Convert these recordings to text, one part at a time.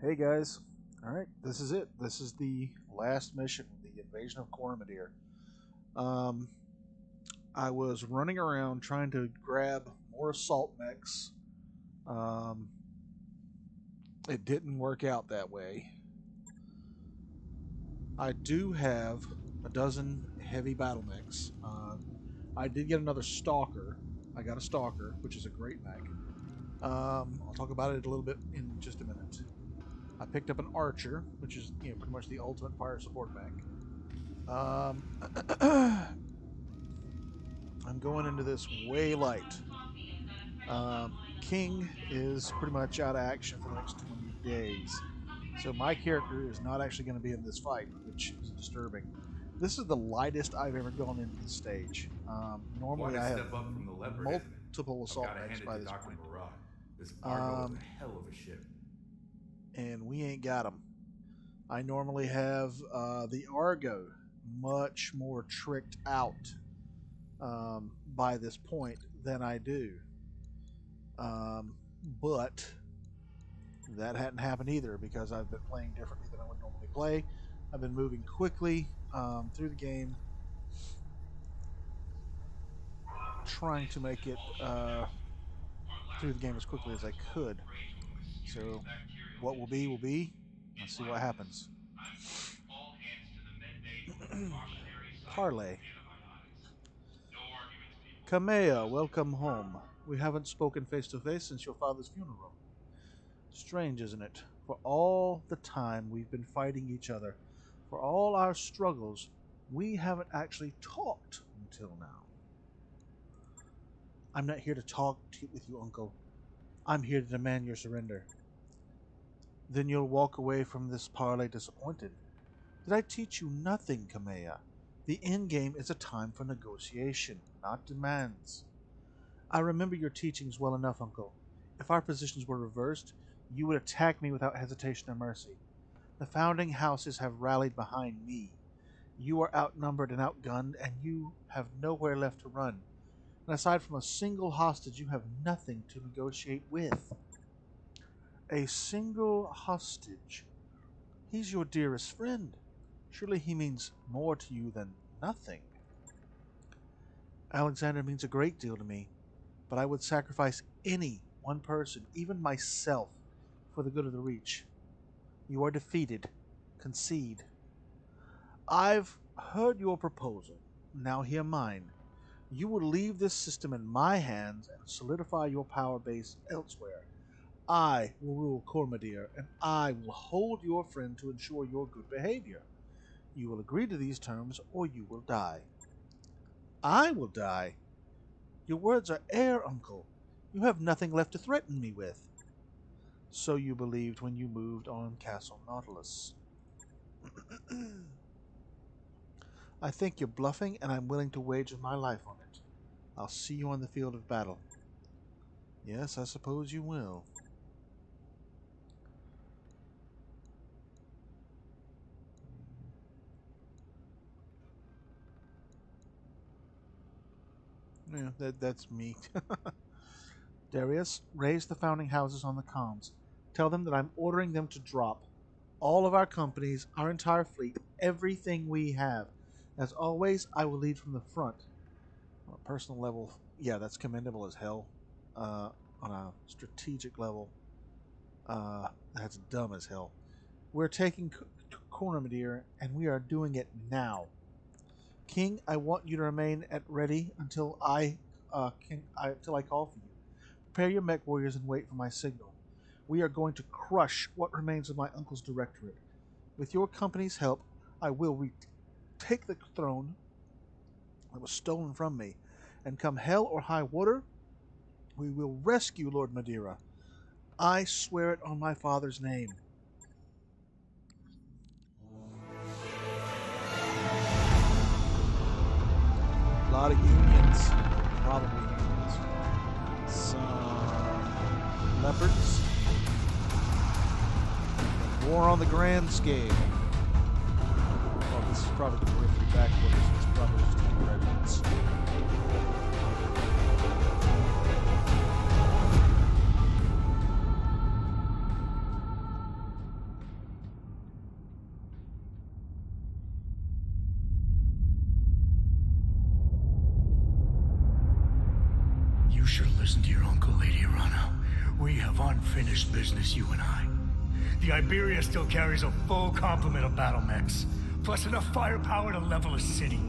Hey guys. Alright, this is it. This is the last mission, the Invasion of Coromodir. Um, I was running around trying to grab more assault mechs. Um, it didn't work out that way. I do have a dozen heavy battle mechs. I did get another Stalker. I got a Stalker, which is a great mech. I'll talk about it a little bit in just a minute. I picked up an Archer, which is pretty much the ultimate fire support mech. Um, I'm going into this way light. King is pretty much out of action for the next 20 days. So my character is not actually going to be in this fight, which is disturbing. This is the lightest I've ever gone into the stage. Normally I have Step up from the leopard, isn't it? multiple I've assault got to mechs hand it by to this Dr. point. Murad. This Argo is Um, a hell of a ship. and we ain't got them. I normally have the Argo much more tricked out by this point than I do. But that hadn't happened either because I've been playing differently than I would normally play. I've been moving quickly through the game, trying to make it through the game as quickly as I could. So, what will be, will be. Let's see what happens. Parlay. Kamea, welcome home. We haven't spoken face to face since your father's funeral. Strange, isn't it? For all the time we've been fighting each other, for all our struggles, we haven't actually talked until now. I'm not here to talk with you, Uncle. I'm here to demand your surrender. Then you'll walk away from this parley disappointed. Did I teach you nothing, Kamea? The endgame is a time for negotiation, not demands. I remember your teachings well enough, Uncle. If our positions were reversed, you would attack me without hesitation or mercy. The founding houses have rallied behind me. You are outnumbered and outgunned, and you have nowhere left to run. And aside from a single hostage, you have nothing to negotiate with. A single hostage? He's your dearest friend. Surely he means more to you than nothing. Alexander means a great deal to me, but I would sacrifice any one person, even myself, for the good of the Reach. You are defeated. Concede. I've heard your proposal. Now hear mine. You will leave this system in my hands and solidify your power base elsewhere. I will rule Cormodir, and I will hold your friend to ensure your good behavior. You will agree to these terms, or you will die. I will die? Your words are air, Uncle. You have nothing left to threaten me with. So you believed when you moved on Castle Nautilus. I think you're bluffing, and I'm willing to wager my life on it. I'll see you on the field of battle. Yes, I suppose you will. Yeah, that's me. Darius, raise the founding houses on the comms. Tell them that I'm ordering them to drop all of our companies, our entire fleet, everything we have. As always, I will lead from the front. On a personal level, yeah, that's commendable as hell. On a strategic level, that's dumb as hell. We're taking Cornumidir, and we are doing it now. King, I want you to remain at ready until until I call for you. Prepare your mech warriors and wait for my signal. We are going to crush what remains of my uncle's directorate. With your company's help, I will take the throne that was stolen from me, and come hell or high water, we will rescue Lord Madeira. I swear it on my father's name. A lot of unions, probably unions. Some leopards. War on the grand scale. Well, this is probably the periphery backwaters. This is probably just two regiments. We have unfinished business, you and I. The Iberia still carries a full complement of battle mechs, plus enough firepower to level a city.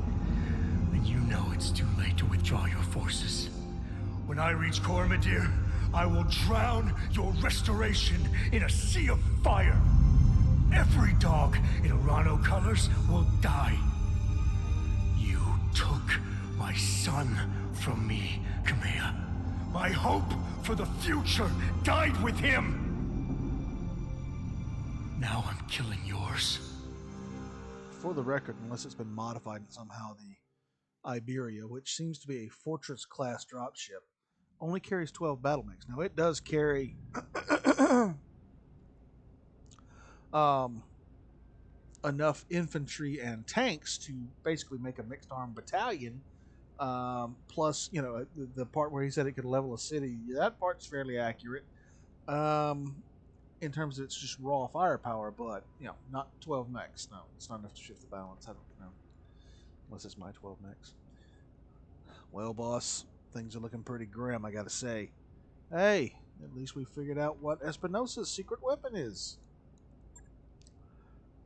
And you know it's too late to withdraw your forces. When I reach Coromodir, I will drown your restoration in a sea of fire. Every dog in Arano colors will die. You took my son from me, Kamea. My hope for the future died with him. Now I'm killing yours. For the record, unless it's been modified somehow, the Iberia, which seems to be a Fortress-class dropship, only carries 12 battle mechs. Now, it does carry enough infantry and tanks to basically make a mixed armed battalion. Plus, the part where he said it could level a city, that part's fairly accurate. In terms of its just raw firepower, but not 12 mechs. No, it's not enough to shift the balance. I don't know, unless it's my 12 mechs. Well, boss, things are looking pretty grim, I gotta say. Hey, at least we figured out what Espinosa's secret weapon is.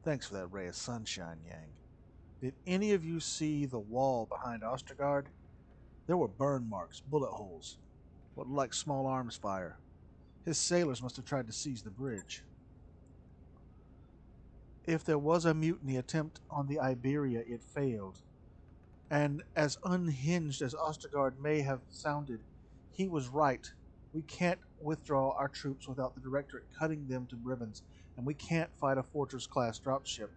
Thanks for that ray of sunshine, Yang. Did any of you see the wall behind Ostergaard? There were burn marks, bullet holes, what looked like small arms fire. His sailors must have tried to seize the bridge. If there was a mutiny attempt on the Iberia, it failed. And as unhinged as Ostergaard may have sounded, he was right. We can't withdraw our troops without the Directorate cutting them to ribbons, and we can't fight a Fortress-class dropship.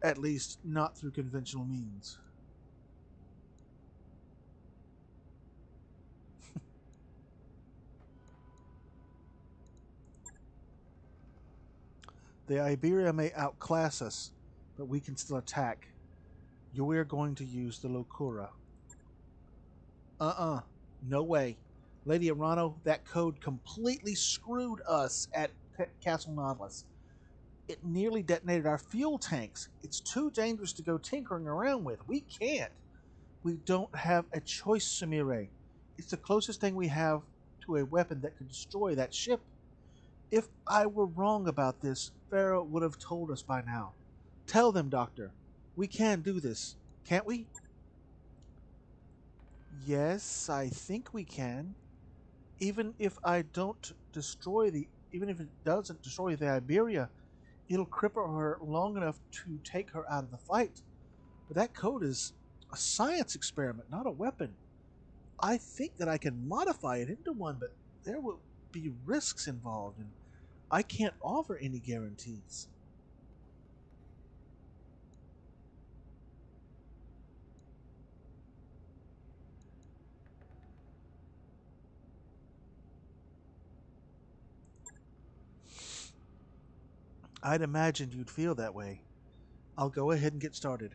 At least, not through conventional means. The Iberia may outclass us, but we can still attack. You're going to use the Locura. No way. Lady Arano, that code completely screwed us at Castle Nautilus. It nearly detonated our fuel tanks. It's too dangerous to go tinkering around with. We can't. We don't have a choice, Sumire. It's the closest thing we have to a weapon that could destroy that ship. If I were wrong about this, Pharaoh would have told us by now. Tell them, Doctor. We can do this, can't we? Yes, I think we can. Even if even if it doesn't destroy the Iberia, it'll cripple her long enough to take her out of the fight. But that code is a science experiment, not a weapon. I think that I can modify it into one, but there will be risks involved, and I can't offer any guarantees. I'd imagined you'd feel that way. I'll go ahead and get started.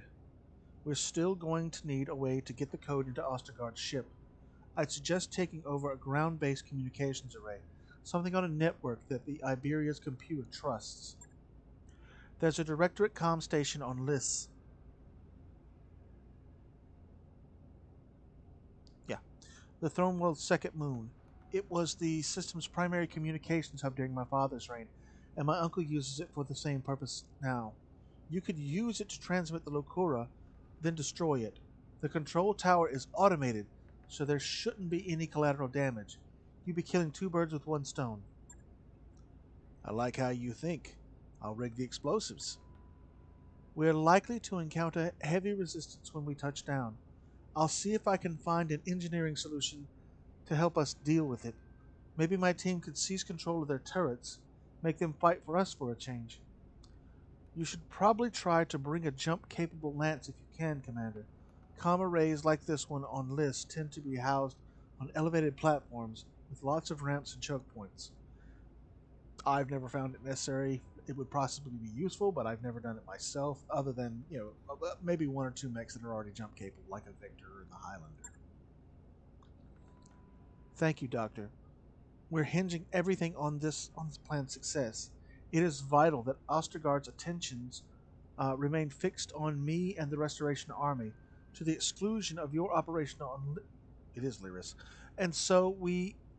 We're still going to need a way to get the code into Ostergaard's ship. I'd suggest taking over a ground-based communications array, something on a network that the Iberia's computer trusts. There's a Directorate comm station on Lys. Yeah, the Throne World's second moon. It was the system's primary communications hub during my father's reign, and my uncle uses it for the same purpose now. You could use it to transmit the Locura, then destroy it. The control tower is automated, so there shouldn't be any collateral damage. You'd be killing two birds with one stone. I like how you think. I'll rig the explosives. We're likely to encounter heavy resistance when we touch down. I'll see if I can find an engineering solution to help us deal with it. Maybe my team could seize control of their turrets, make them fight for us for a change. You should probably try to bring a jump-capable lance if you can, Commander. Comm arrays like this one on Lys tend to be housed on elevated platforms with lots of ramps and choke points. I've never found it necessary. It would possibly be useful, but I've never done it myself, other than, maybe one or two mechs that are already jump capable, like a Victor and the Highlander. Thank you, Doctor. We're hinging everything on this plan's success. It is vital that Ostergaard's attentions remain fixed on me and the Restoration Army, to the exclusion of your operation on it is Lyris, and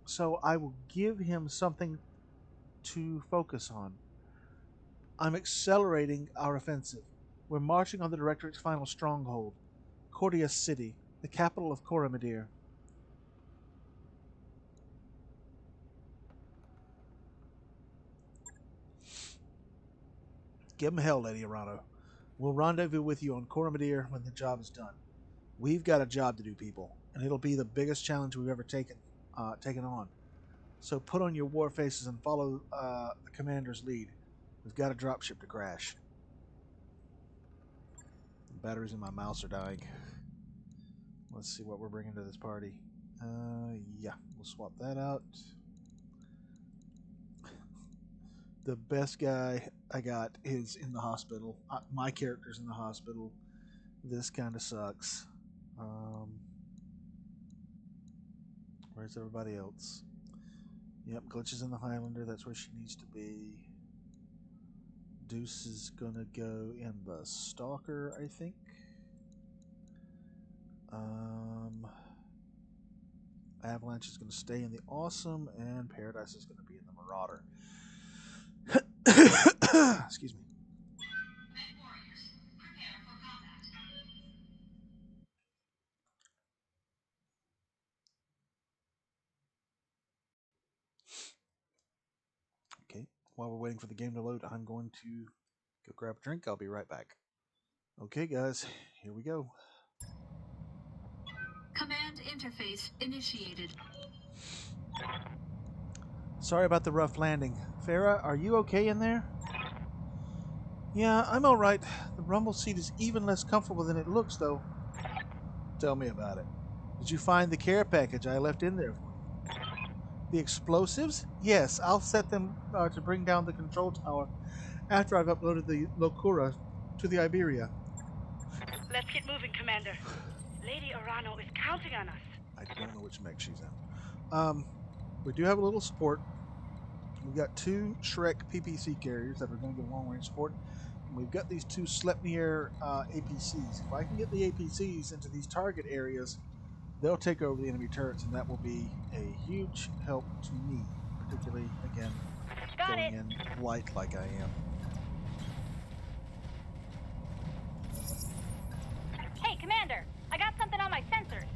so I will give him something to focus on. I'm accelerating our offensive. We're marching on the Directorate's final stronghold, Cordia City, the capital of Coromodir. Give him hell, Lady Arano. We'll rendezvous with you on Coromodir when the job is done. We've got a job to do, people, and it'll be the biggest challenge we've ever taken on. So put on your war faces and follow the commander's lead. We've got a dropship to crash. The batteries in my mouse are dying. Let's see what we're bringing to this party. Yeah, we'll swap that out. The best guy I got is in the hospital. My character's in the hospital. This kind of sucks. Where's everybody else? Yep, Glitch is in the Highlander. That's where she needs to be. Deuce is gonna go in the Stalker, I think. Avalanche is gonna stay in the Awesome, and Paradise is gonna be in the Marauder. Excuse me. Okay, while we're waiting for the game to load, I'm going to go grab a drink. I'll be right back. Okay, guys, here we go. Command interface initiated. Sorry about the rough landing. Farah, are you okay in there? Yeah, I'm alright. The rumble seat is even less comfortable than it looks, though. Tell me about it. Did you find the care package I left in there for you? The explosives? Yes, I'll set them to bring down the control tower after I've uploaded the Locura to the Iberia. Let's get moving, Commander. Lady Arano is counting on us. I don't know which mech she's in. We do have a little support. We've got 2 Shrek PPC carriers that are going to give long-range support. And we've got these 2 Sleipnir APCs. If I can get the APCs into these target areas, they'll take over the enemy turrets, and that will be a huge help to me, particularly, again, going in light like I am. Hey, Commander, I got something on my sensors.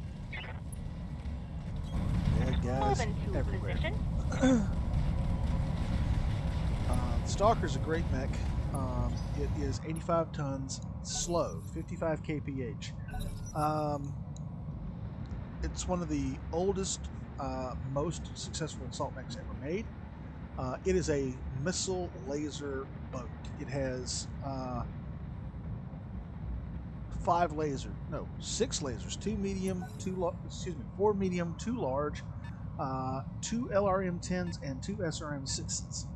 Bad guys Moving to everywhere. position. Stalker's a great mech. It is 85 tons, slow, 55 kph. It's one of the oldest, most successful assault mechs ever made. It is a missile laser boat. It has 6 lasers, 2 medium, 4 medium, 2 large, 2 LRM-10s, and 2 SRM-6s.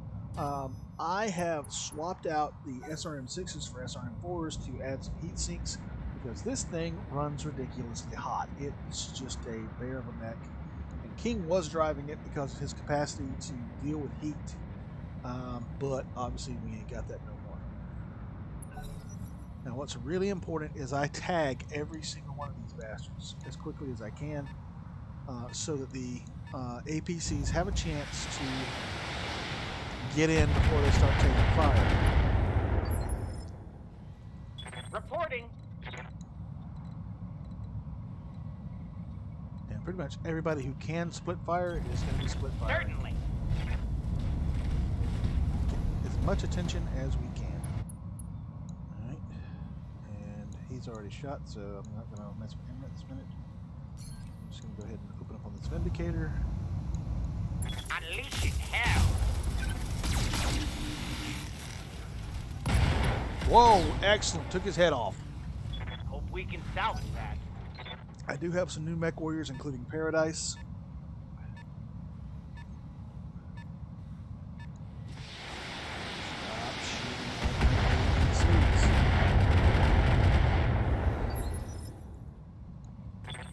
I have swapped out the SRM-6s for SRM-4s to add some heat sinks because this thing runs ridiculously hot. It's just a bear of a mech. And King was driving it because of his capacity to deal with heat. But obviously we ain't got that no more. Now what's really important is I tag every single one of these bastards as quickly as I can so that the APCs have a chance to get in before they start taking fire. Reporting. And pretty much everybody who can split fire is going to be split fire. Certainly. Get as much attention as we can. Alright. And he's already shot, so I'm not going to mess with him at this minute. I'm just going to go ahead and open up on this Vindicator. Unleashing hell. Whoa, excellent. Took his head off. Hope we can salvage that. I do have some new mech warriors, including Paradise.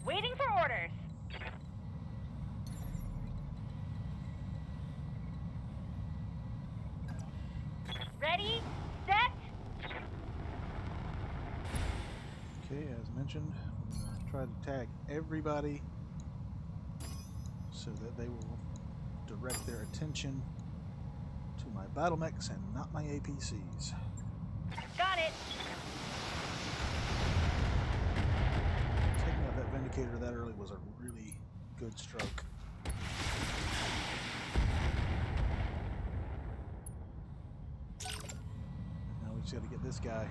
Waiting for orders. Ready, set. Okay, as mentioned, I'm going to try to tag everybody so that they will direct their attention to my battle mechs and not my APCs. Got it. Taking out that Vindicator that early was a really good stroke. Now we just got to get this guy.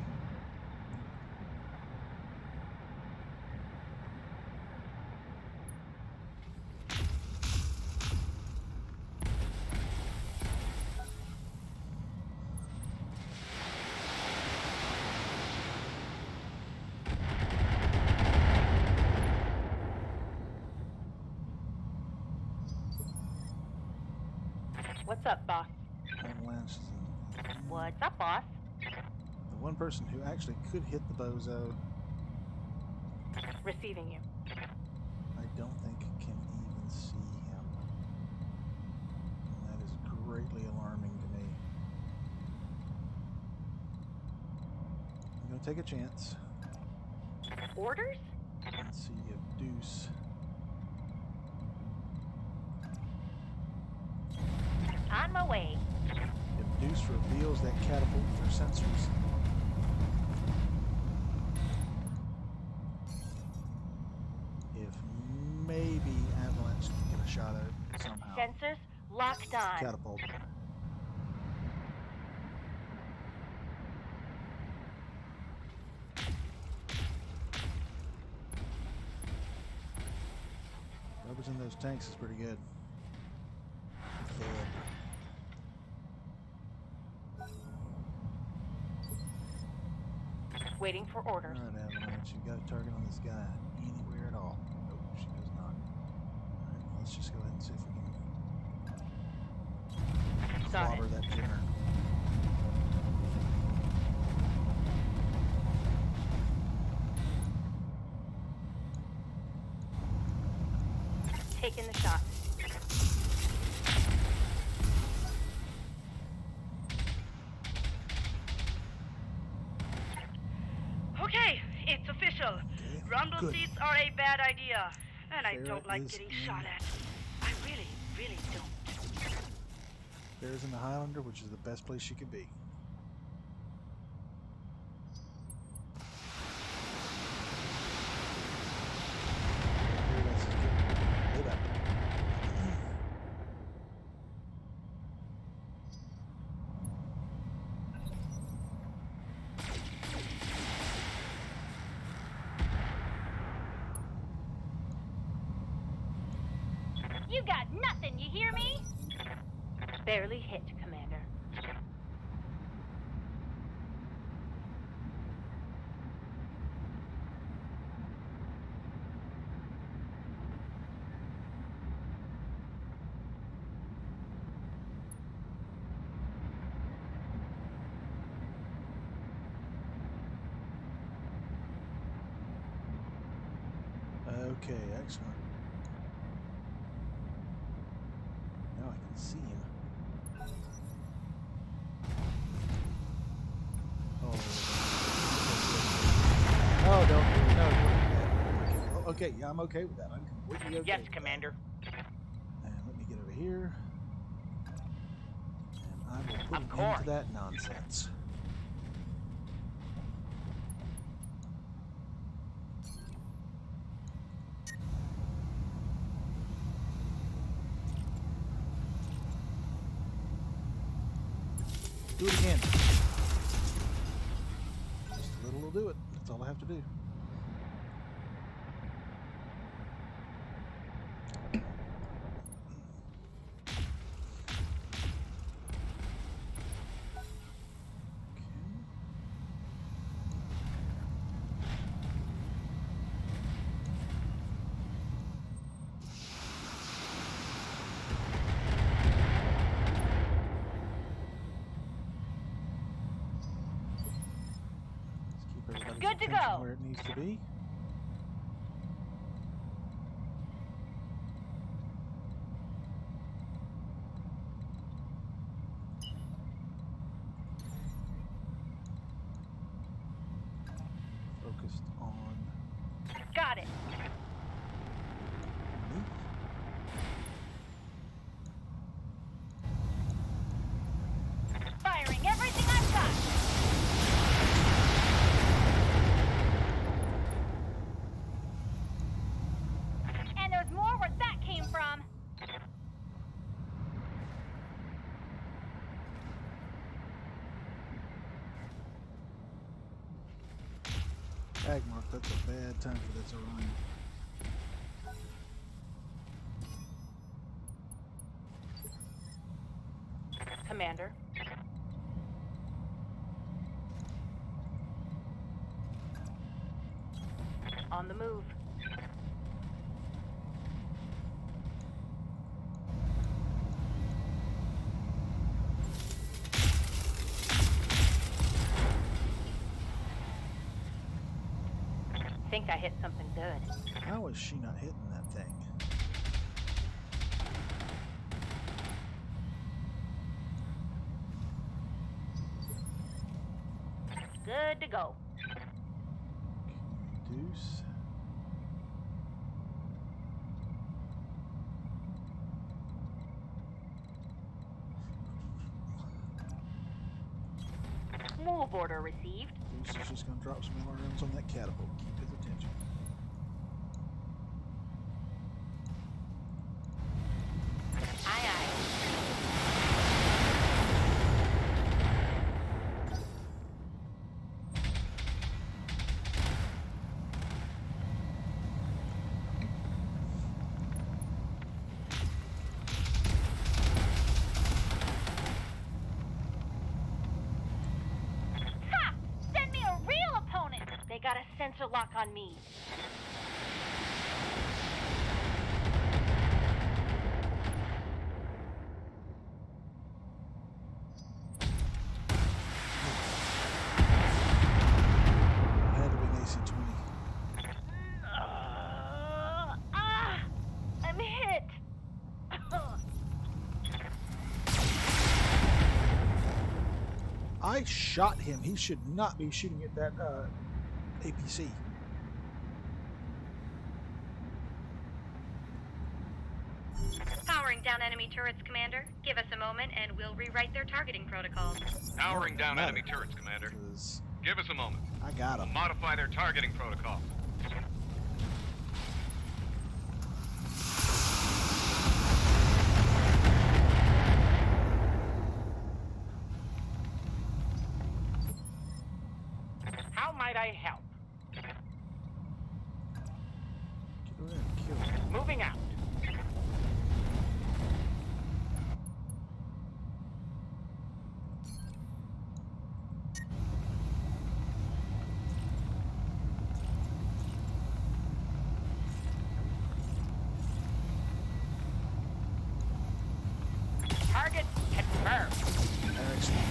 What's up, boss? Avalanche is What's up, boss? the one person who actually could hit the bozo. Receiving you. I don't think can even see him. And that is greatly alarming to me. I'm going to take a chance Orders? and see if Deuce... On my way. If Deuce reveals that catapult with their sensors. If maybe Avalanche can get a shot at it somehow. Sensors locked on. Catapult. Whoever's in those tanks is pretty good. Waiting for orders. Alright, Avalanche, you've got a target on this guy anywhere at all. Nope, she does not. Alright, well, let's just go ahead and see if we can Got clobber it. that jinner. Taking the shot. Okay, it's official. Okay, Rumble good. seats are a bad idea. And I Farah don't like is getting in. shot at. I really, really don't. Bear's in the Highlander, which is the best place she could be. Lit up. You got nothing, you hear me? Barely hit, Commander. Okay, excellent. Now I can see him. Oh, don't. No. Oh, okay, yeah, I'm okay with that. I'm completely okay. Yes, with that. Commander. And let me get over here. And I will put Of an course. end to that nonsense. Do it again. Just a little will do it. That's all I have to do. Everybody's Good to attention go. where it needs to be. Focused on Got it. me. Agmark, that's a bad time for this Orion. Commander. On the move. Think I hit something good. How is she not hitting that thing? Good to go. Deuce. Move order received. Deuce is just going to drop some LRMs on that catapult. Keep his attention. Aye, aye. Ha! Send me a real opponent! They got a sensor lock on me. Had to be an AC-20. I'm hit. I shot him. He should not be shooting at that APC. Powering down enemy turrets, Commander. Give us a moment and we'll rewrite their targeting protocols. Powering down Matter, enemy turrets, Commander. 'cause Give us a moment. I got We'll him. modify their targeting protocol. How might I help? Get her in, kill her. Moving out. Target confirmed. Excellent.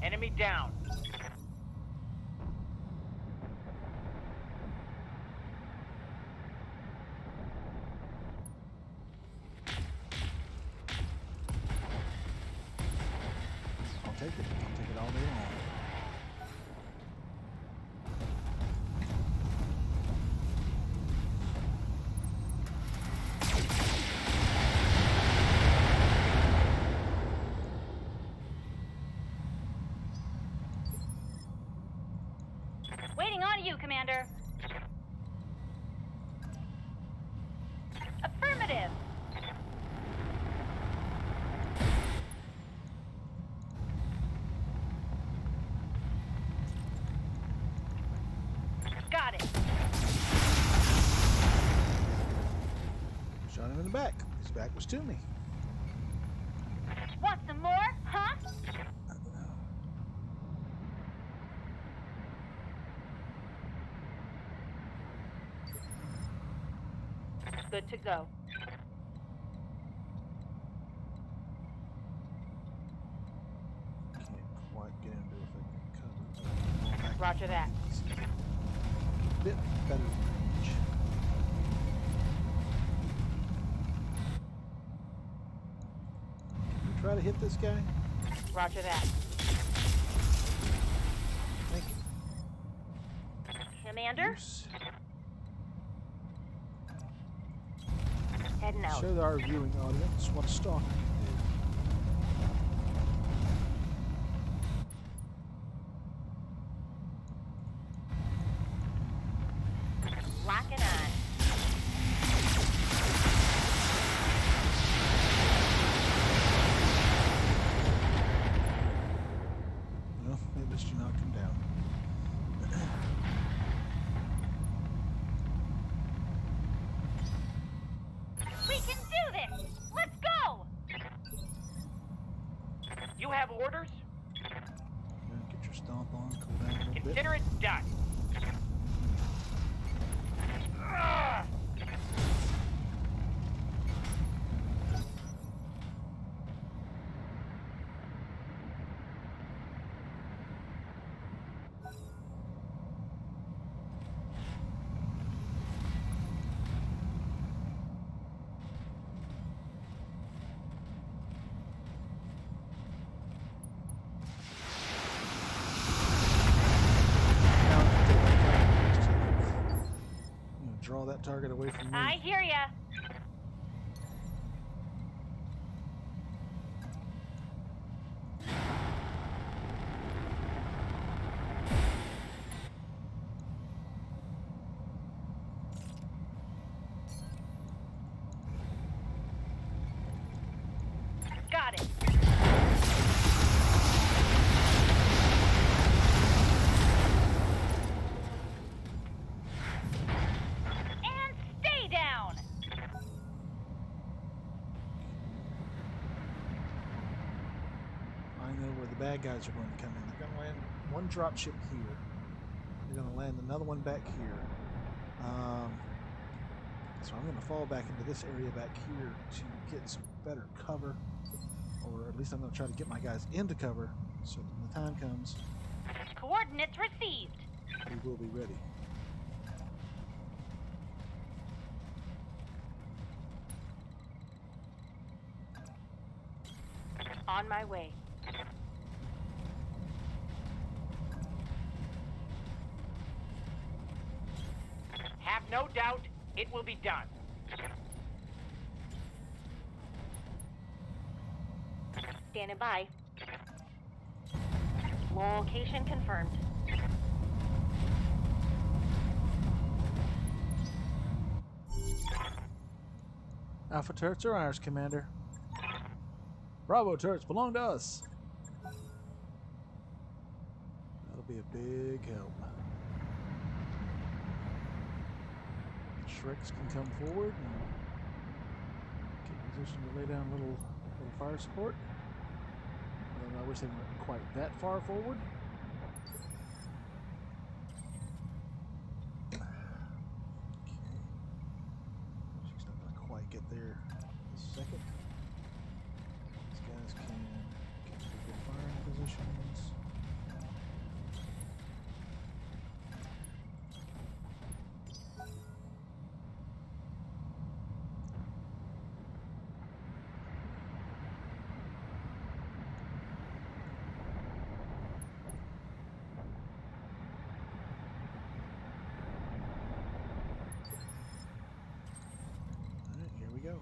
Enemy down. I'll take it. I'll take it all day long. Waiting on you, Commander. Affirmative. Got it. Shot him in the back. His back was to me. Want some more, huh? Good to go. Can't quite get him to effective cover. Roger that. Bit better range. You try to hit this guy? Roger that. Thank you. Commander, Deuce. heading out. Show our viewing audience what a stalker can Lock it on. have orders? Get your stomp on, cool down a little bit. Consider it done. Ugh! Draw that target away from me. I hear ya. Got it. And stay down. I know where the bad guys are going to come in. They're going to land one drop ship here. They're going to land another one back here. So I'm going to fall back into this area back here to get some better cover. Or at least I'm going to try to get my guys into cover so when the time comes, Coordinates received. we will be ready. On my way. Have no doubt, it will be done. Standing by. Location confirmed. Alpha turrets are ours, Commander. Bravo turrets belong to us. That'll be a big help. Shreks can come forward and get in position to lay down a little fire support. I wish they weren't quite that far forward. Okay. She's not going to quite get there this second. These guys can get to good firing positions. Go.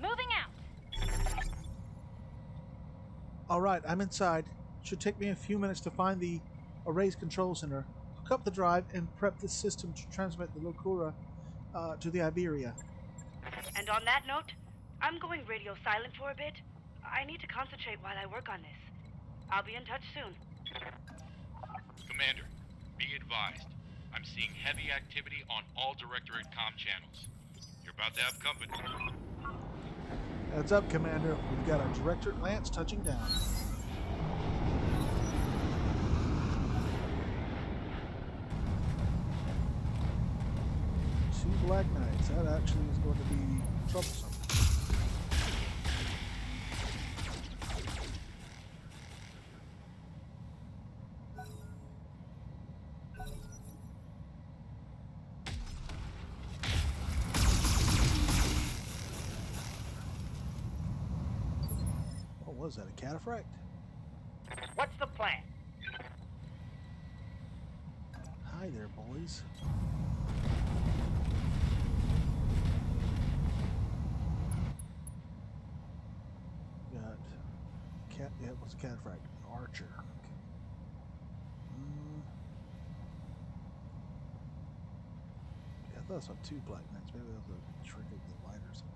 Moving out. All right, I'm inside. Should take me a few minutes to find the array's control center, hook up the drive, and prep the system to transmit the Locura to the Iberia. And on that note, I'm going radio silent for a bit. I need to concentrate while I work on this. I'll be in touch soon. Commander, be advised. I'm seeing heavy activity on all Directorate comm channels. You're about to have company. Heads up, Commander. We've got our Directorate Lance touching down. Two Black Knights. That actually is going to be troublesome. Was that a cataphract? What's the plan? Hi there, boys. Got cat. Yeah, what's a cataphract? An archer. Okay. Yeah, I thought I saw two Black Knights. Maybe that was a trick of the light or something.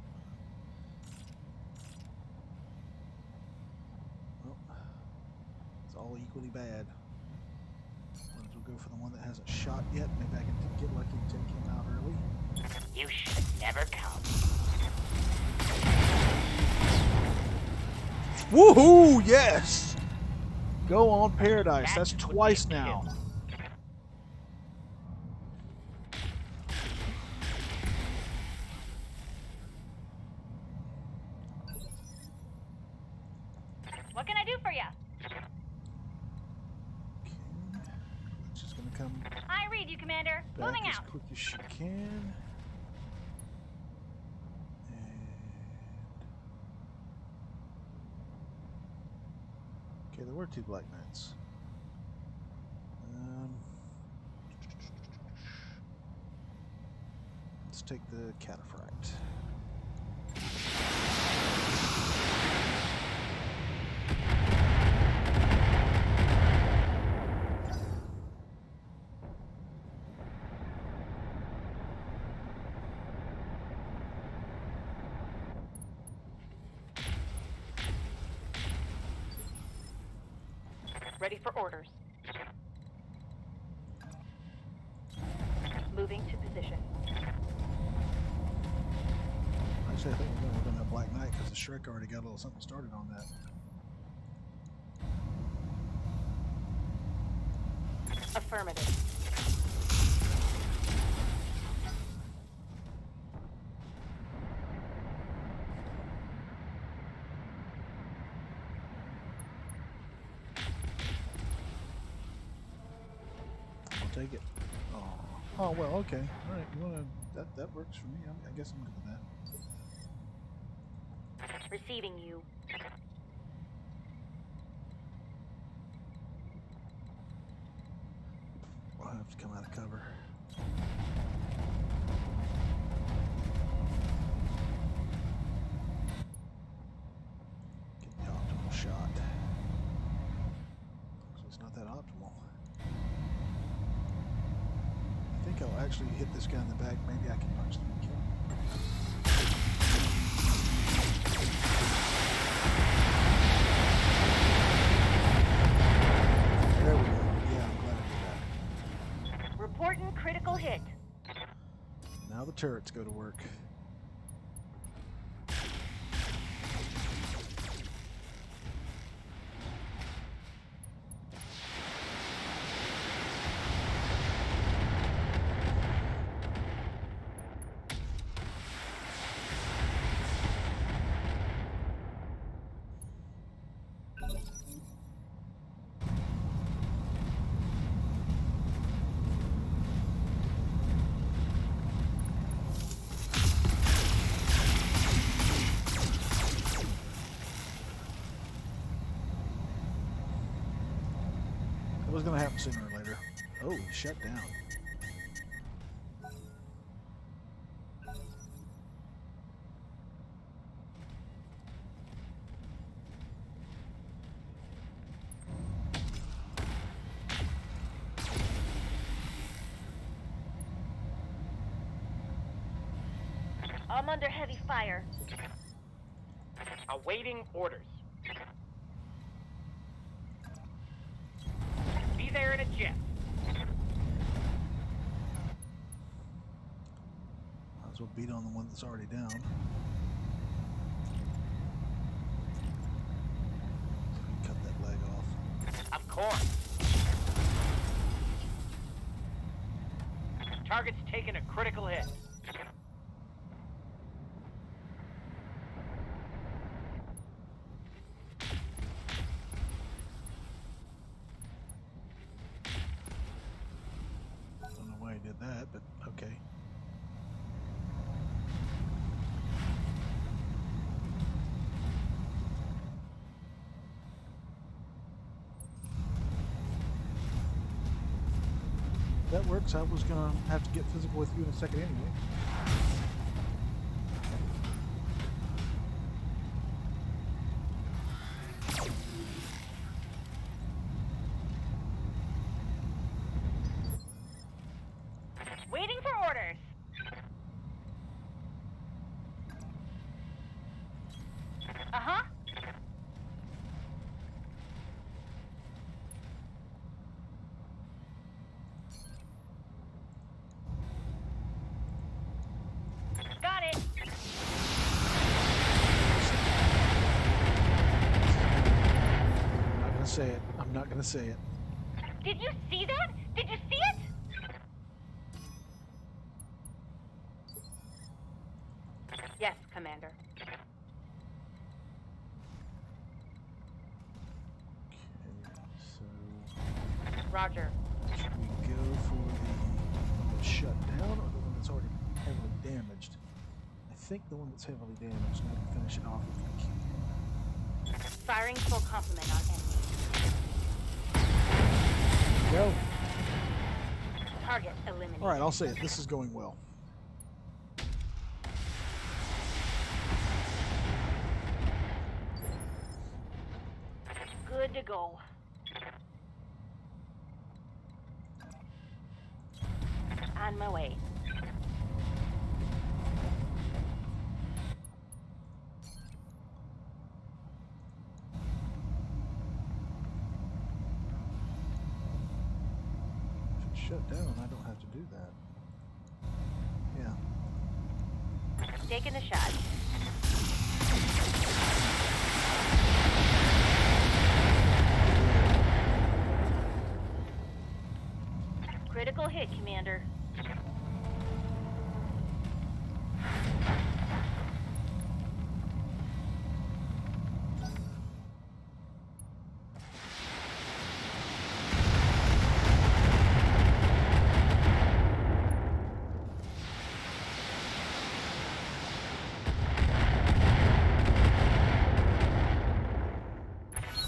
All equally bad. Might as well go for the one that hasn't shot yet. Maybe I can get lucky and take him out early. You should never come. Woohoo! Yes! Go on Paradise. That's That would be a twice now. kill. What can I do for you? Okay. She's gonna come I read you, Commander. back Moving as out. quick as she can. And okay, there were 2 Black Knights. Let's take the Cataphract. Ready for orders. Moving to position. Actually, I think we're going to work on that Black Knight because the Shrek already got a little something started on that. Affirmative. I'll take it. Oh well, okay. All right, you wanna? That works for me. I guess I'm good with that. Receiving you. I'll have to come out of cover. Get the optimal shot. So it's not that optimal. I think I'll actually hit this guy in the back. Maybe I can punch him and kill him. There we go. Yeah, I'm glad I did that. Reporting critical hit. Now the turrets go to work. It was going to happen sooner or later. Oh, he shut down. I'm under heavy fire. Awaiting orders. Be there in a jet. Might as well beat on the one that's already down. Cut that leg off. Of course. Target's taken a critical hit. Don't know why he did that, but okay. That works. I was gonna have to get physical with you in a second anyway. Waiting for orders. Uh-huh. say it. I'm not gonna say it. Did you see that? Did you see it? Yes, Commander. Okay, so Roger. should we go for the shutdown or the one that's already heavily damaged? I think the one that's heavily damaged. And I can finish it off if we can. Firing full complement on enemy. Go. Target eliminated. All right, I'll say it. This is going well. Good to go. On my way. If it's shut down, I don't have to do that. Yeah. Taking a shot. Critical hit, Commander.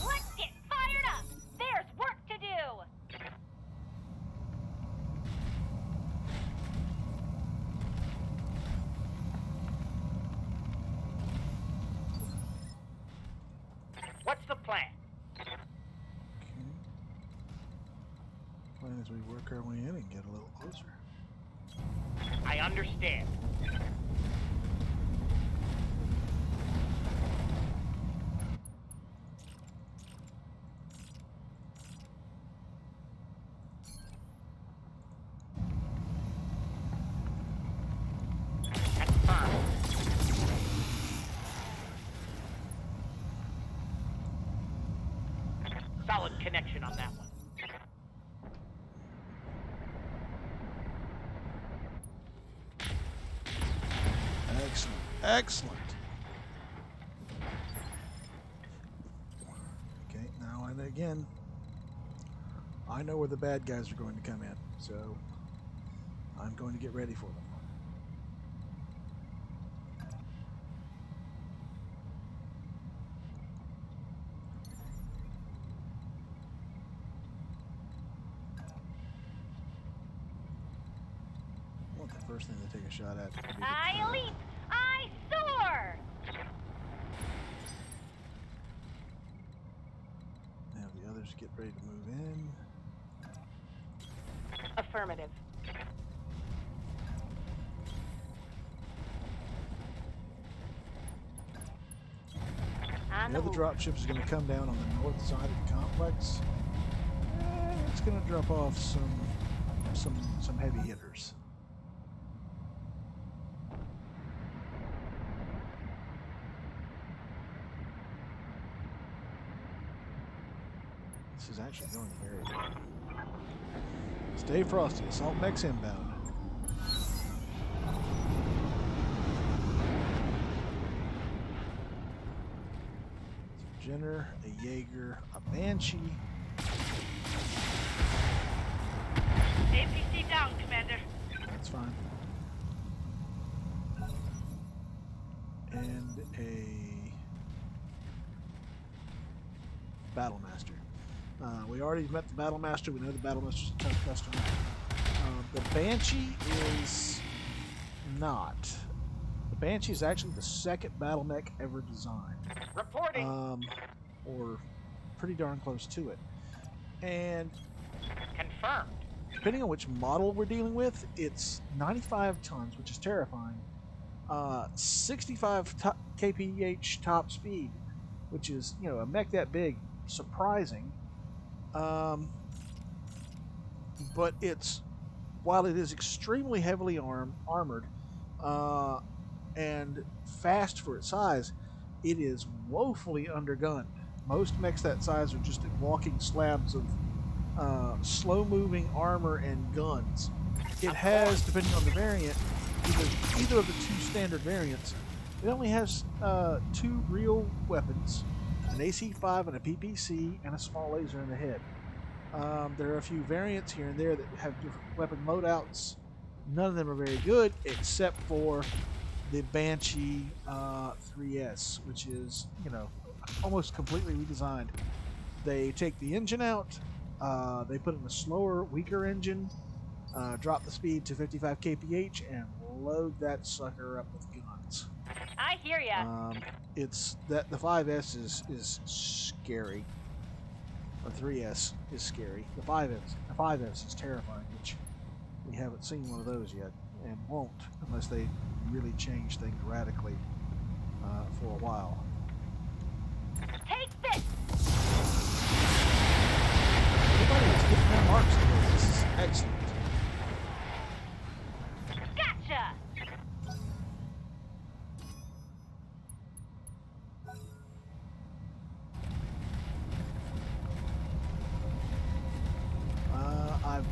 Let's get fired up! There's work to do! What's the plan? Okay. Plan as we work our way in and get a little closer. I understand. Confirmed. Solid connection on that one. Excellent. Excellent. Okay, now and again, I know where the bad guys are going to come in, so I'm going to get ready for them. I want the first thing to take a shot at. Would be the I leap! I soar! Have the others get ready to move in. Affirmative. On The the other move. drop ship is going to come down on the north side of the complex. It's going to drop off some heavy hitters. This is actually going very well. Stay frosty. Assault mechs inbound. Jenner, a Jaeger, a Banshee. APC down, Commander. That's fine. And a Battlemaster. We already met the Battlemaster. We know the Battlemaster's a tough customer. The Banshee is not. The Banshee is actually the second battle mech ever designed. Reporting. Or pretty darn close to it. And Confirmed. depending on which model we're dealing with, it's 95 tons, which is terrifying. 65 kph top speed, which is, you know, a mech that big, surprising. But it's, while it is extremely heavily armored and fast for its size, it is woefully undergunned. Most mechs that size are just walking slabs of slow-moving armor and guns. It has, depending on the variant, either of the two standard variants, it only has 2 real weapons, an AC-5 and a PPC, and a small laser in the head. There are a few variants here and there that have different weapon loadouts. None of them are very good, except for the Banshee 3S, which is, almost completely redesigned. They take the engine out, they put in a slower, weaker engine, drop the speed to 55 kph, and load that sucker up with guns. I hear ya. It's that the 5S is scary. Or 3S is scary. The 5S is terrifying, which we haven't seen one of those yet, and won't unless they really change things radically for a while. Take this! Everybody is getting their marks today. This is excellent. Gotcha!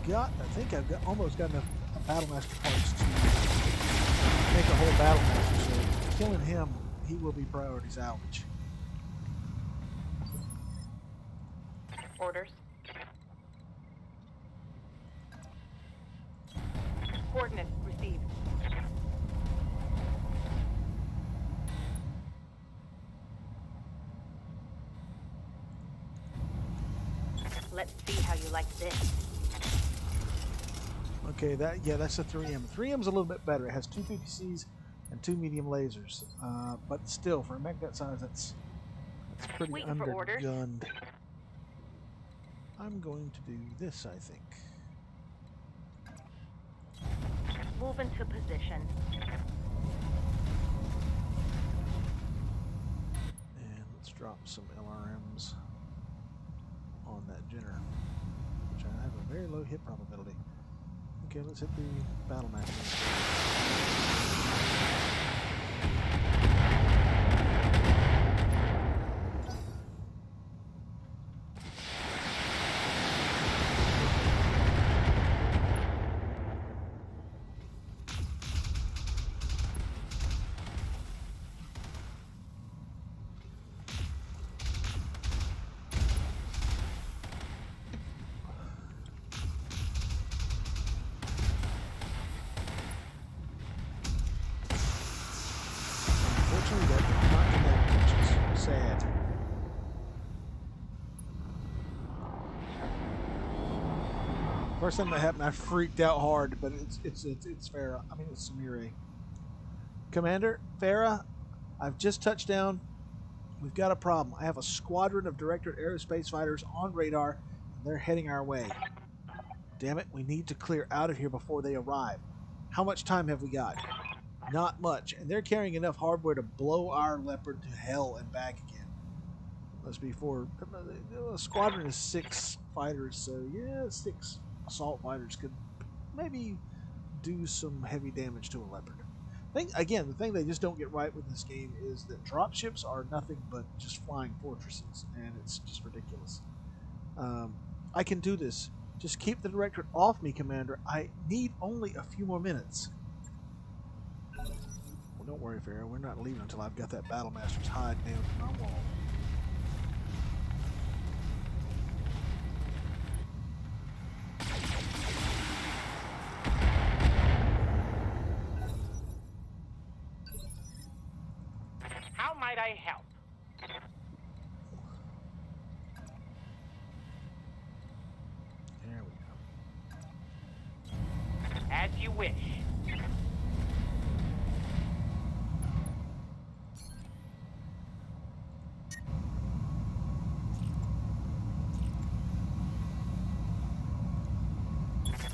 I think I've almost got enough Battlemaster parts to make a whole Battlemaster, so killing him, he will be priority salvage. Orders. Coordinates received. Let's see how you like this. Okay, that's a 3M. 3M's a little bit better. It has 2 PPCs and 2 medium lasers, but still, for a mech that size, that's pretty Waiting for orders. undergunned. I'm going to do this, I think. Move into position. And let's drop some LRMs on that Jenner, which I have a very low hit probability. Okay, let's hit the Battlemaster. Unfortunately, that did not connect, which is sad. First time that happened, I freaked out hard, but it's Farah. I mean, it's Samire. Commander, Farah, I've just touched down. We've got a problem. I have a squadron of Directorate Aerospace fighters on radar, and they're heading our way. Damn it, we need to clear out of here before they arrive. How much time have we got? Not much, and they're carrying enough hardware to blow our Leopard to hell and back again. Must be a squadron is 6 fighters, so yeah, 6 assault fighters could maybe do some heavy damage to a Leopard. The thing they just don't get right with this game is that dropships are nothing but just flying fortresses, and it's just ridiculous. I can do this. Just keep the Directorate off me, Commander. I need only a few more minutes. Well, don't worry, Farah. We're not leaving until I've got that Battlemaster's hide nailed to my wall. How might I help? There we go. As you wish.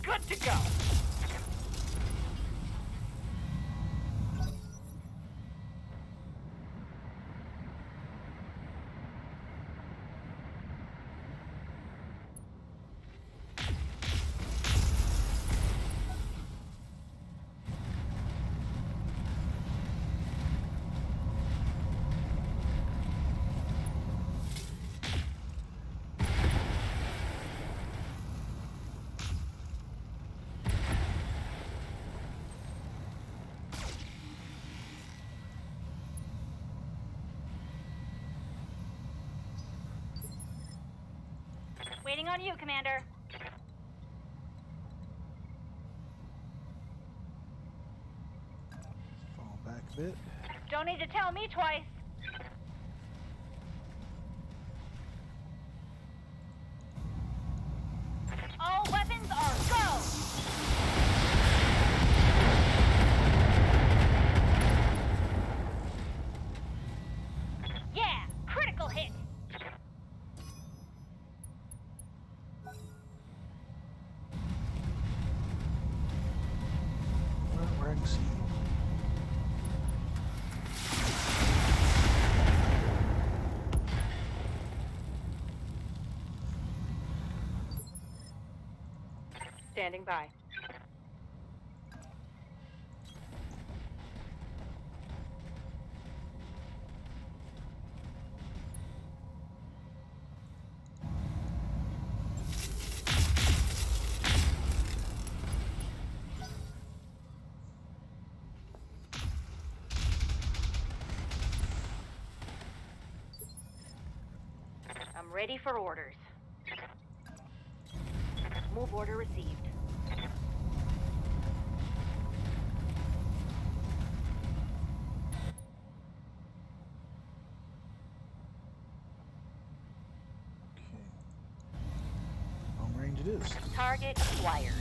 Good to go. Waiting on you, Commander. Fall back a bit. Don't need to tell me twice. All weapons are go! Yeah, critical hit. Where I can see you. Standing by. I'm ready for orders. Move order received. Okay. Long range it is. Target acquired.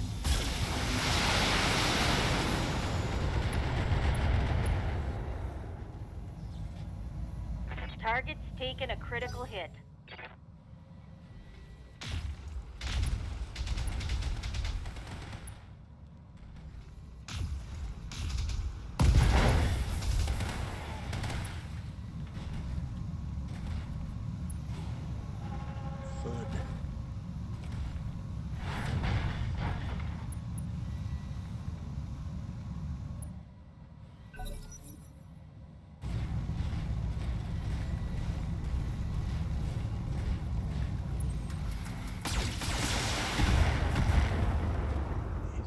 Target's taken a critical hit. Thud.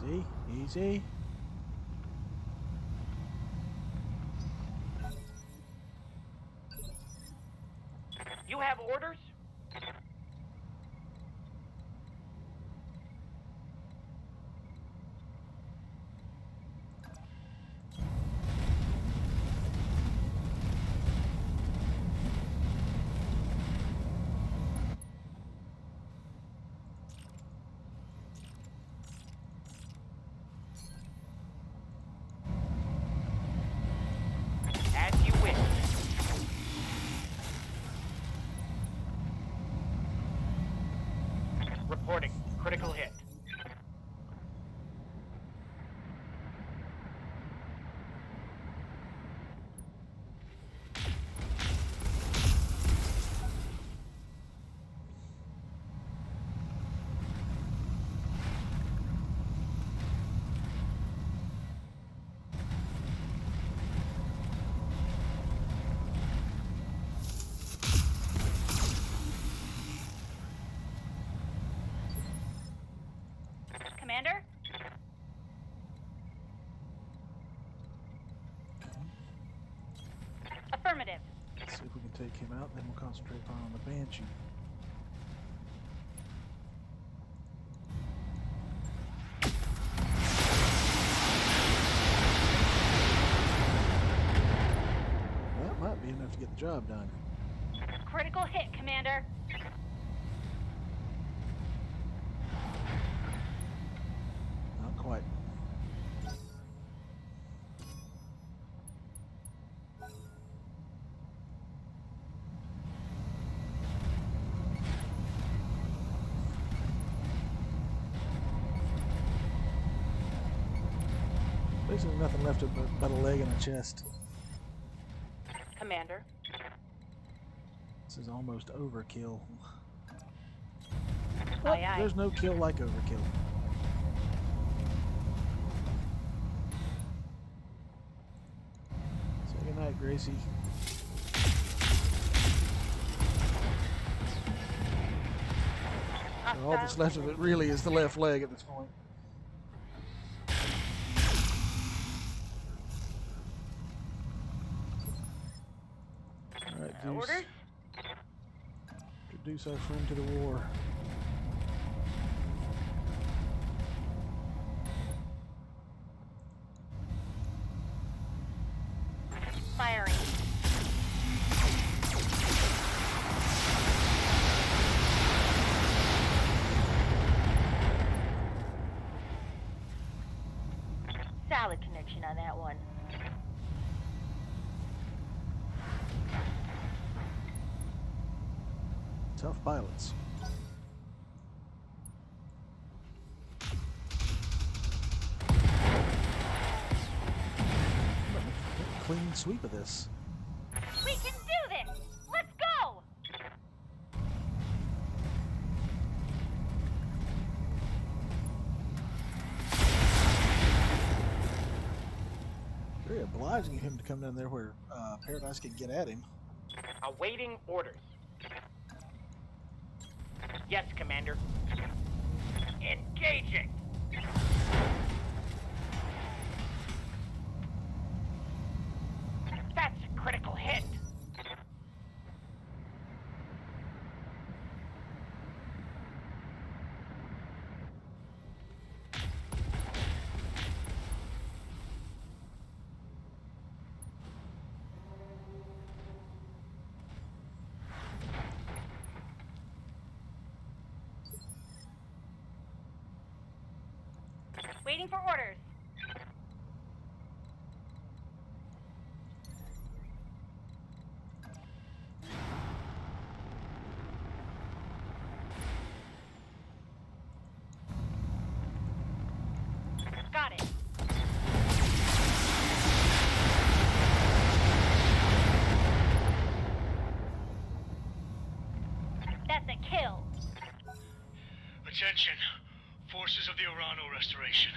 Easy, easy. You have orders? As you wish. Reporting. Critical hit. Commander? Affirmative. Let's see if we can take him out, then we'll concentrate on the Banshee. That might be enough to get the job done. Critical hit, Commander. Not quite. Basically nothing left but a leg and a chest. Commander. This is almost overkill. Aye, Well, aye. there's no kill like overkill. Say goodnight, Gracie. All that's left of it really is the left leg at this point. Alright, Deuce. Orders? Introduce our friend to the war. direction on that one. Tough pilots. Clean sweep of this. We can do this! Let's go! Very obliging of him to come down there where Paradise can get at him. Awaiting orders. Yes, Commander. Engaging! That's a critical hit! Waiting for orders. Got it. That's a kill. Attention, forces of the Orano Restoration.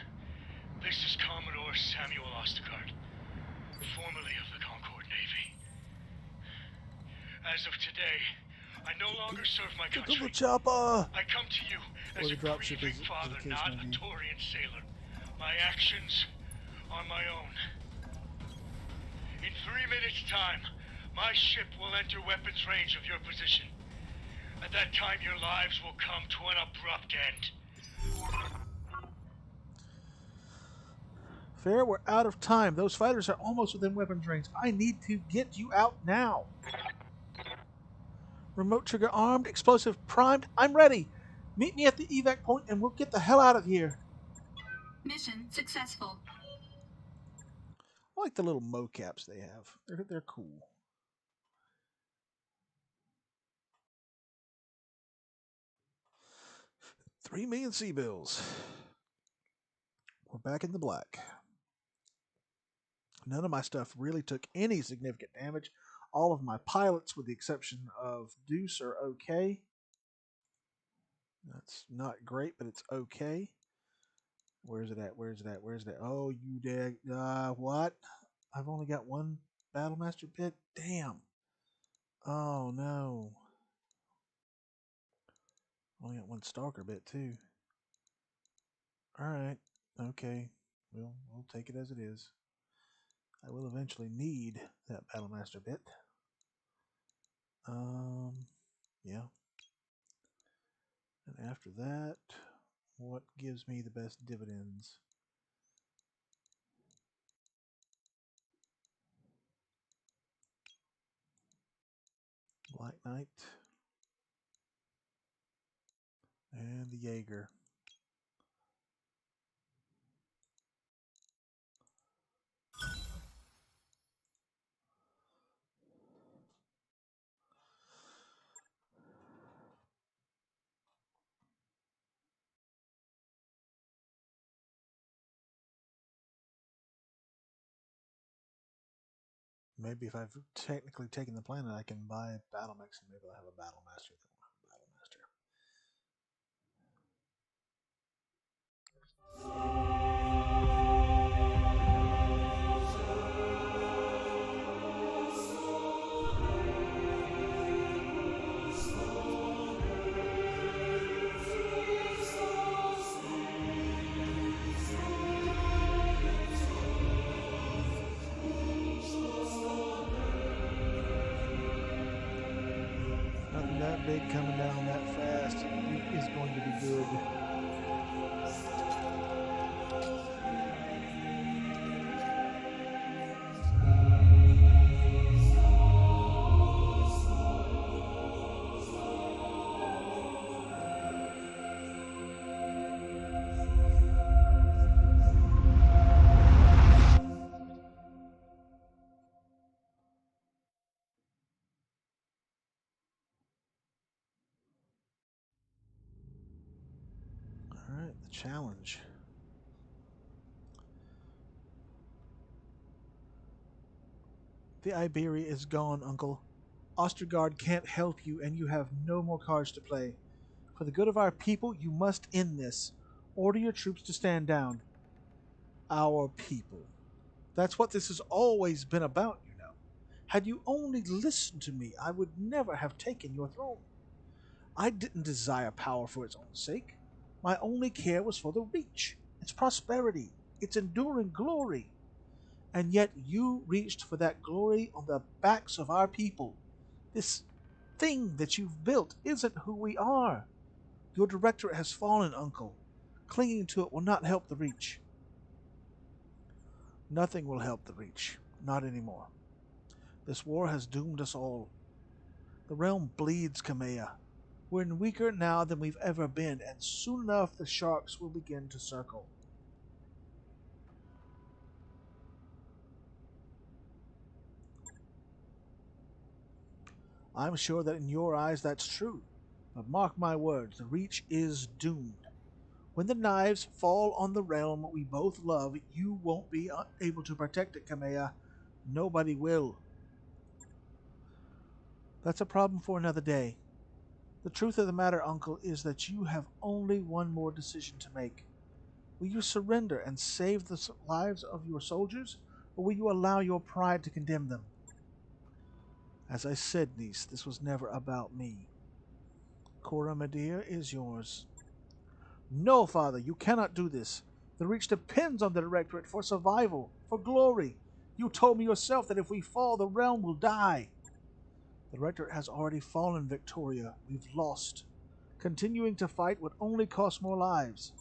This is Commodore Samuel Ostergaard, formerly of the Concord Navy. As of today, I no longer serve my Get to country. the chopper! I come to you Or as the a dropship, grieving as father, the case not may a be. Torian sailor. My actions are my own. In 3 minutes' time, my ship will enter weapons range of your position. At that time, your lives will come to an abrupt end. Fair, we're out of time. Those fighters are almost within weapons range. I need to get you out now. Remote trigger armed, explosive primed. I'm ready. Meet me at the evac point and we'll get the hell out of here. Mission successful. I like the little mocaps they have. They're cool. $3 million C-bills. We're back in the black. None of my stuff really took any significant damage. All of my pilots, with the exception of Deuce, are okay. That's not great, but it's okay. Where's it at? Where's it at? Where's it at? Oh, you dag. What? I've only got one Battlemaster bit? Damn. Oh, no. Only got one Stalker bit, too. Alright. Okay. We'll take it as it is. I will eventually need that Battlemaster bit. Yeah. And after that, what gives me the best dividends? Black Knight. And the Jaeger. Maybe if I've technically taken the planet, I can buy a Battlemech and maybe I'll have a Battlemaster that will have a Battlemaster. Nothing that big coming down that fast is going to be good. the challenge. The Iberia is gone, Uncle. Ostergaard can't help you, and you have no more cards to play. For the good of our people, you must end this. Order your troops to stand down. Our people. That's what this has always been about, you know. Had you only listened to me, I would never have taken your throne. I didn't desire power for its own sake. My only care was for the Reach, its prosperity, its enduring glory. And yet you reached for that glory on the backs of our people. This thing that you've built isn't who we are. Your directorate has fallen, Uncle. Clinging to it will not help the Reach. Nothing will help the Reach. Not anymore. This war has doomed us all. The realm bleeds, Kamea. We're weaker now than we've ever been, and soon enough the sharks will begin to circle. I'm sure that in your eyes that's true. But mark my words, the Reach is doomed. When the knives fall on the realm we both love, you won't be able to protect it, Kamea. Nobody will. That's a problem for another day. The truth of the matter, Uncle, is that you have only one more decision to make. Will you surrender and save the lives of your soldiers, or will you allow your pride to condemn them? As I said, niece, this was never about me. Coromodir is yours. No, father, you cannot do this. The Reach depends on the Directorate for survival, for glory. You told me yourself that if we fall, the realm will die. The Directorate has already fallen, Victoria. We've lost. Continuing to fight would only cost more lives.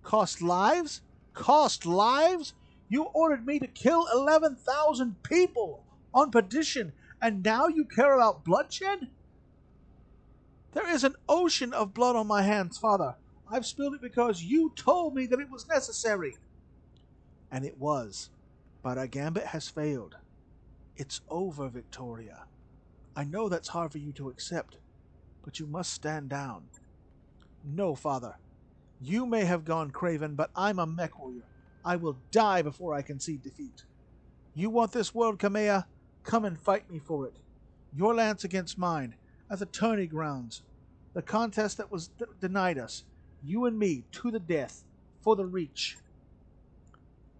Cost lives? Cost lives? You ordered me to kill 11,000 people on petition, and now you care about bloodshed? There is an ocean of blood on my hands, Father. I've spilled it because you told me that it was necessary. And it was. But our gambit has failed. It's over, Victoria. I know that's hard for you to accept, but you must stand down. No, Father. You may have gone craven, but I'm a mech warrior. I will die before I concede defeat. You want this world, Kamea? Come and fight me for it. Your lance against mine, at the tourney grounds. The contest that was denied us. You and me, to the death, for the Reach.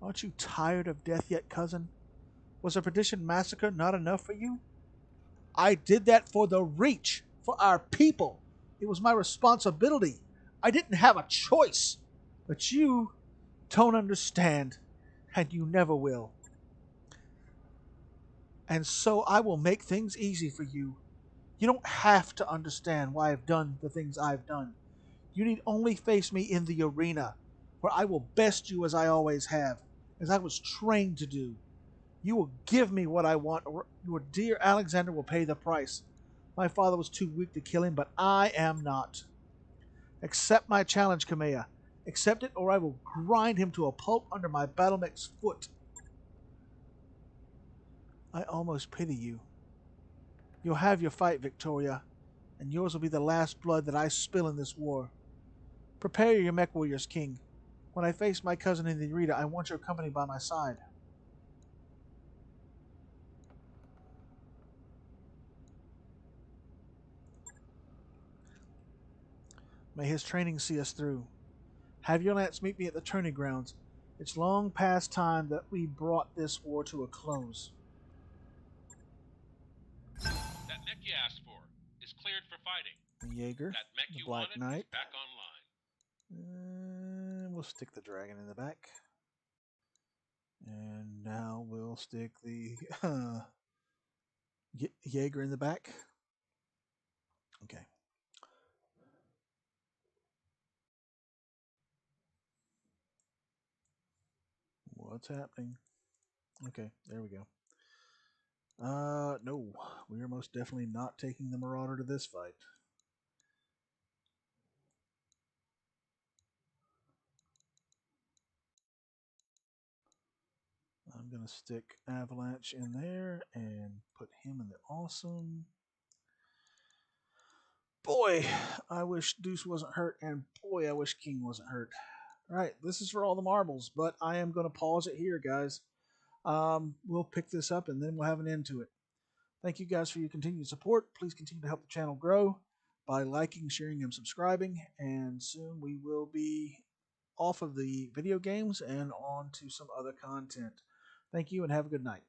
Aren't you tired of death yet, cousin? Was a Perdition massacre not enough for you? I did that for the Reach, for our people. It was my responsibility. I didn't have a choice. But you don't understand, and you never will. And so I will make things easy for you. You don't have to understand why I've done the things I've done. You need only face me in the arena, where I will best you as I always have, as I was trained to do. You will give me what I want, or your dear Alexander will pay the price. My father was too weak to kill him, but I am not. Accept my challenge, Kamea. Accept it, or I will grind him to a pulp under my battlemech's foot. I almost pity you. You'll have your fight, Victoria, and yours will be the last blood that I spill in this war. Prepare your mech warriors, King. When I face my cousin in the arena, I want your company by my side. May his training see us through. Have your lance meet me at the tourney grounds. It's long past time that we brought this war to a close. That mech you asked for is cleared for fighting. The Jaeger, That mech the you Black wanted Knight. is back online. We'll stick the dragon in the back. And now we'll stick the Jaeger in the back. Okay. What's happening? Okay, there we go. No, we are most definitely not taking the Marauder to this fight. I'm going to stick Avalanche in there and put him in the Awesome. Boy, I wish Deuce wasn't hurt, and boy, I wish King wasn't hurt. All right, this is for all the marbles, but I am going to pause it here, guys. We'll pick this up, and then we'll have an end to it. Thank you guys for your continued support. Please continue to help the channel grow by liking, sharing, and subscribing. And soon we will be off of the video games and on to some other content. Thank you, and have a good night.